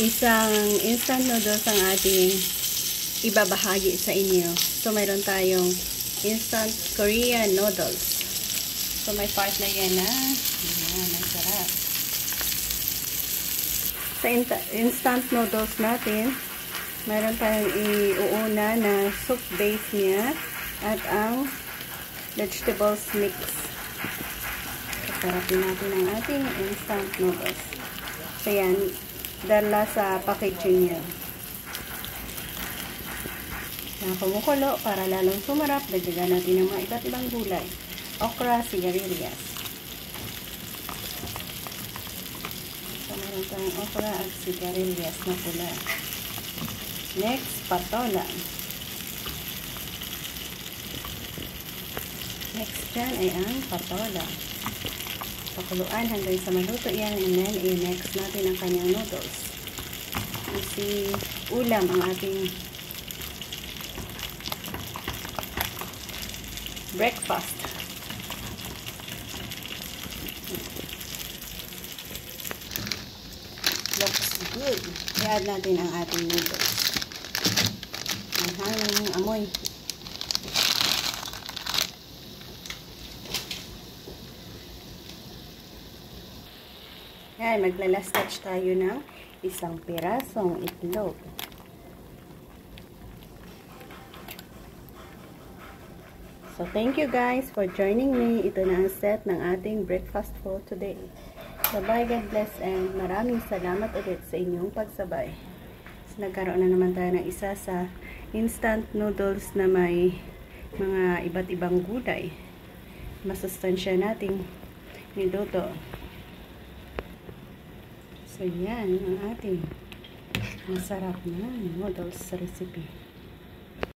Isang instant noodles ang ating ibabahagi sa inyo. So, mayroon tayong instant Korean noodles. So, may part na yan na. Ayan, ang sarap. Sa instant noodles natin, mayroon tayong iuuna na soup base niya at ang vegetables mix. Sarapin natin ang ating instant noodles. So, yan. Dala sa packaging niya. Na kumukulo para lalong sumarap. Dagdagan natin ng mga iba't ibang gulay. Okra, sigarilyas. So, meron tayong okra at sigarilyas na pula. Next, patola. Next dyan ay ang patola. Pakuluan hanggang sa maluto yan, and then i-next natin ang kanyang noodles. Kasi ulam ang ating breakfast. Looks good. I-add natin ang ating noodles. Ang hanging amoy. Yan, magla-last touch tayo ng isang pirasong itlog. So, thank you guys for joining me. Ito na ang set ng ating breakfast for today. Bye-bye, God bless, and maraming salamat ulit sa inyong pagsabay. So, nagkaroon na naman tayo ng isa sa instant noodles na may mga iba't ibang gulay. Masustansya nating niluto. So, yan ang ating masarap na noodles recipe.